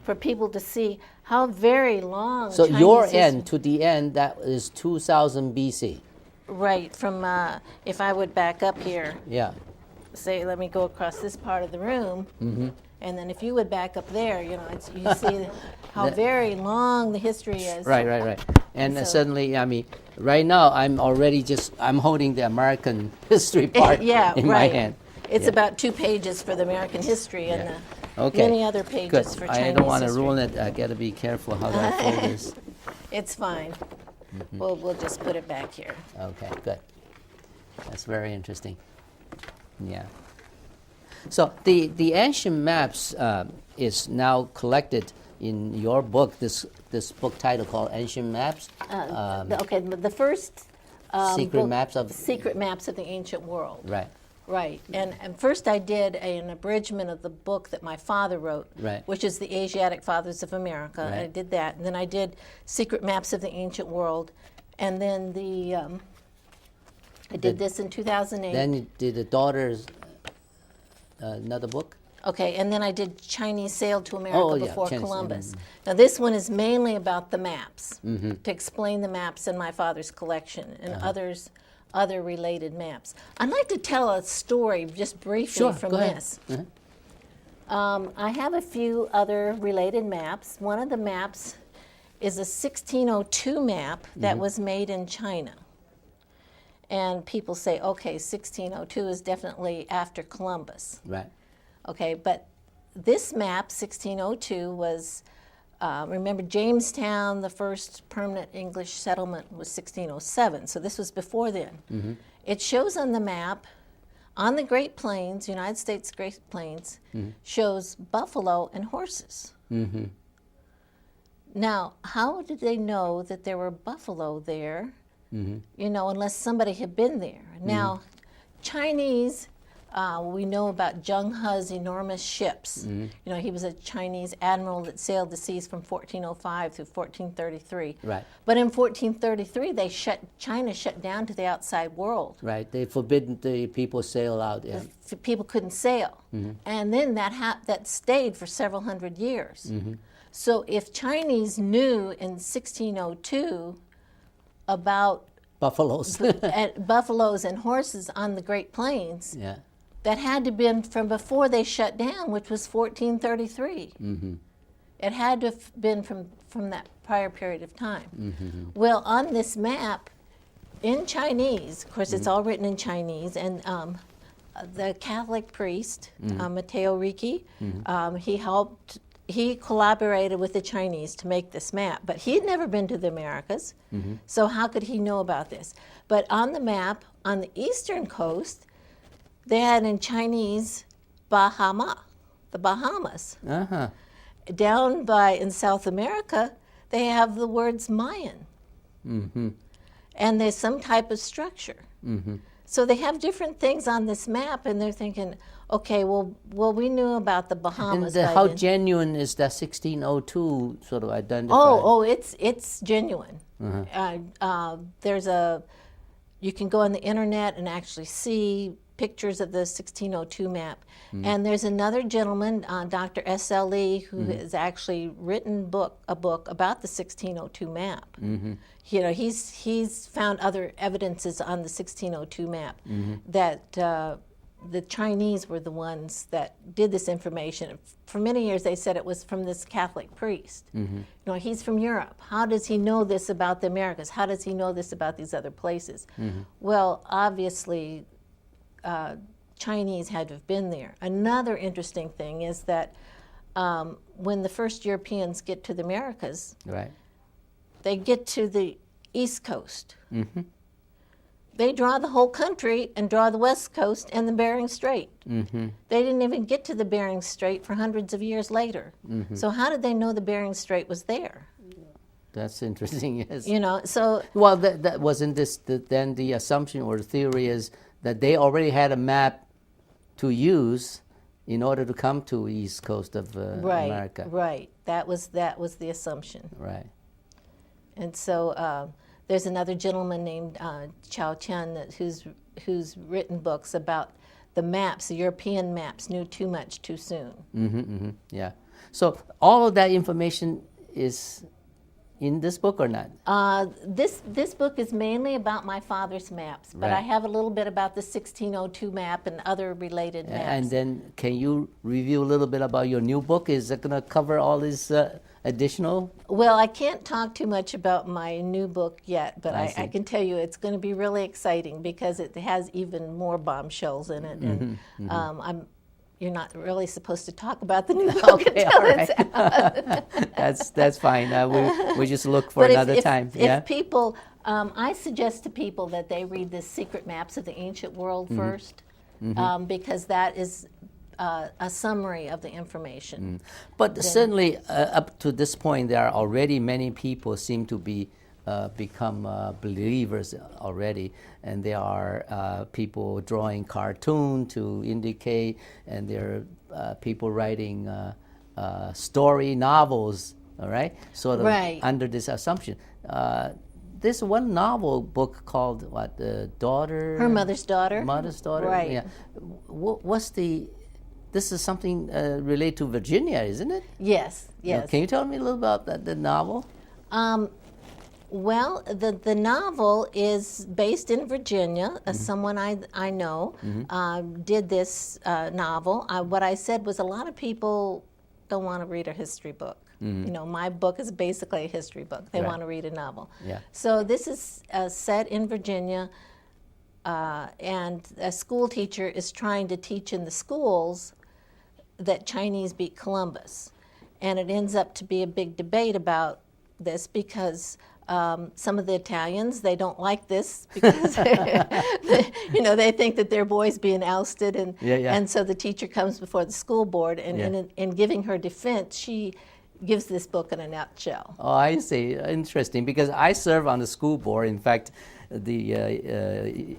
for people to see how very long. So Chinese your history- end to the end, that is 2000 BC. Right, from, if I would back up here, Yeah. say, let me go across this part of the room, and then if you would back up there, you know, you see how very long the history is. Right. And So- suddenly, I mean, right now I'm already I'm holding the American history part Yeah, in right. my hand. It's Yeah. about 2 pages for the American history and Okay. many other pages Good. for Chinese I don't want to history. ruin it. I got to be careful how I fold this. It's fine. We'll just put it back here. Okay, good. That's very interesting. Yeah. So the ancient maps is now collected in your book. This book title called Ancient Maps. Okay, the first Secret book, Maps of Secret Maps of the Ancient World. Right. Right, and first I did an abridgment of the book that my father wrote, Right. which is the Asiatic Fathers of America. Right. I did that, and then I did Secret Maps of the Ancient World, and then I did this in 2008. Then you did the daughter's another book. Okay, and then I did Chinese Sailed to America Oh, yeah, before Chinese, Columbus. Now this one is mainly about the maps, to explain the maps in my father's collection and other related maps. I'd like to tell a story just briefly Sure, from go ahead. this. I have a few other related maps. One of the maps is a 1602 map that was made in China. And people say, okay, 1602 is definitely after Columbus. Right. Okay, but this map, 1602, was, remember Jamestown, the first permanent English settlement was 1607, so this was before then. It shows on the map, on the Great Plains, United States Great Plains, shows buffalo and horses. Now, how did they know that there were buffalo there, you know, unless somebody had been there? Now, Chinese, we know about Zheng He's enormous ships. You know, he was a Chinese admiral that sailed the seas from 1405 through 1433. Right. But in 1433, China shut down to the outside world. Right. They forbidden the people sail out. Yeah. People couldn't sail. And then that stayed for several hundred years. So if Chinese knew in 1602 about Buffaloes. buffaloes and horses on the Great Plains, Yeah. that had to have been from before they shut down, which was 1433. It had to have been from that prior period of time. Well, on this map, in Chinese, of course, it's all written in Chinese, and the Catholic priest, Matteo Ricci, he collaborated with the Chinese to make this map, but he had never been to the Americas, so how could he know about this? But on the map, on the eastern coast, they had in Chinese Bahama, the Bahamas. Down in South America, they have the words Mayan. And there's some type of structure. So they have different things on this map, and they're thinking, okay, well, we knew about the Bahamas. And by how then. genuine is that 1602 sort of identified? Oh, it's genuine. You can go on the internet and actually see pictures of the 1602 map. And there's another gentleman, Dr. S.L. Lee, who has actually written a book about the 1602 map. You know, he's found other evidences on the 1602 map that the Chinese were the ones that did this information. For many years, they said it was from this Catholic priest. You know, he's from Europe. How does he know this about the Americas? How does he know this about these other places? Well, obviously, Chinese had to have been there. Another interesting thing is that when the first Europeans get to the Americas, Right. they get to the East Coast. They draw the whole country and draw the West Coast and the Bering Strait. They didn't even get to the Bering Strait for hundreds of years later. So how did they know the Bering Strait was there? That's interesting, yes. You know, so Well, that wasn't then the assumption or the theory is that they already had a map to use in order to come to East Coast of America. Right. That was the assumption. Right. And so there's another gentleman named Chao Chen who's written books about the maps, the European maps, knew too much too soon. Yeah. So all of that information is in this book or not? This book is mainly about my father's maps, but I Right. have a little bit about the 1602 map and other related maps. And then can you review a little bit about your new book? Is it going to cover all this additional? Well, I can't talk too much about my new book yet, but I I see. can tell you it's going to be really exciting because it has even more bombshells in it. And you're not really supposed to talk about the new book Okay, until all it's right. out. That's fine. We just look for But another time. if people, I suggest to people that they read the Secret Maps of the Ancient World first, because that is a summary of the information. But certainly, up to this point, there are already many people seem to be become believers already, and there are people drawing cartoon to indicate, and there are people writing story novels. All right, sort of Right. under this assumption. There's one novel book called what? The Daughter. Her Mother's Daughter. Mother's Daughter. Right. Yeah. What's the? This is something related to Virginia, isn't it? Yes, yes. Can you tell me a little about the novel? Well, the novel is based in Virginia. Someone I know did this novel. What I said was a lot of people don't want to read a history book. You know, my book is basically a history book. They Right. want to read a novel. Yeah. So this is set in Virginia, and a school teacher is trying to teach in the schools that Chinese beat Columbus. And it ends up to be a big debate about this because some of the Italians, they don't like this because they think that their boy's being ousted, and Yeah. and so the teacher comes before the school board, and Yeah. in giving her defense, she gives this book in a nutshell. Oh, I see. Interesting. Because I serve on the school board. In fact, the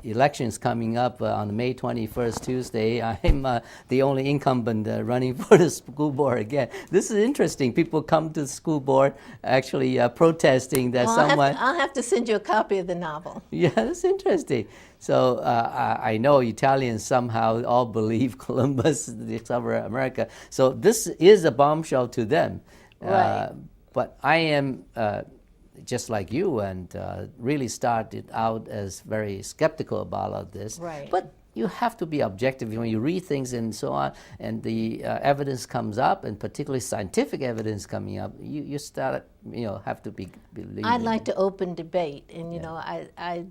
election is coming up on May 21st, Tuesday. I'm the only incumbent running for the school board again. This is interesting. People come to the school board actually protesting that Well, someone. I'll have to send you a copy of the novel. Yeah, that's interesting. So I know Italians somehow all believe Columbus discovered America. So this is a bombshell to them. Right. But I am just like you, and really started out as very skeptical about all this. Right. But you have to be objective when you read things and so on, and the evidence comes up, and particularly scientific evidence coming up. You start, have to believe. I'd like to open debate, and I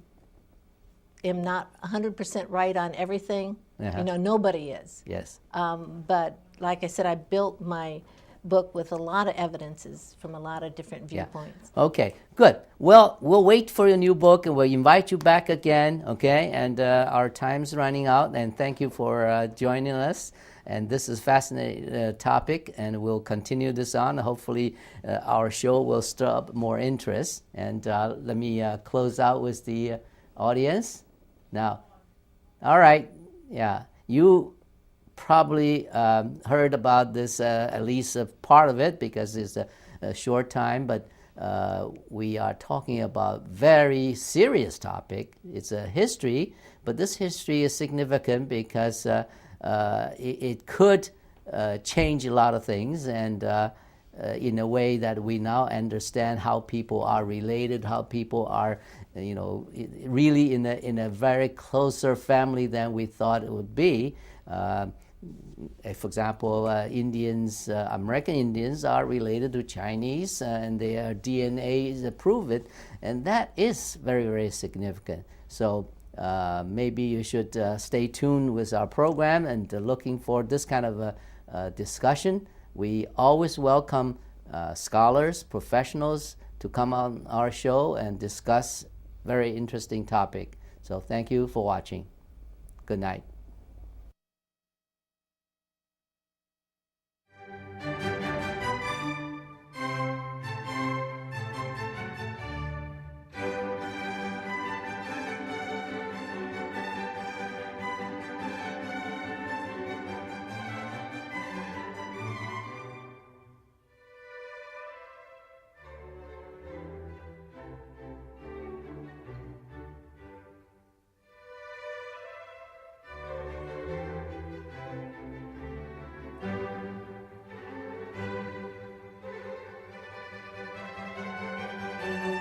am not 100% right on everything. Nobody is. Yes. But like I said, I built my book with a lot of evidences from a lot of different viewpoints. Okay, good. Well, we'll wait for your new book, and we'll invite you back again, okay? And our time's running out, and thank you for joining us. And this is a fascinating topic, and we'll continue this on. Hopefully, our show will stir up more interest. And let me close out with the audience. Now, all right, yeah, you probably heard about this, at least a part of it, because it's a short time, but we are talking about very serious topic. It's a history, but this history is significant because it could change a lot of things, and in a way that we now understand how people are related, how people are, really in a very closer family than we thought it would be. For example, Indians, American Indians are related to Chinese, and their DNA prove it, and that is very, very significant. So maybe you should stay tuned with our program and looking for this kind of a discussion. We always welcome scholars, professionals to come on our show and discuss very interesting topic. So thank you for watching. Good night. you.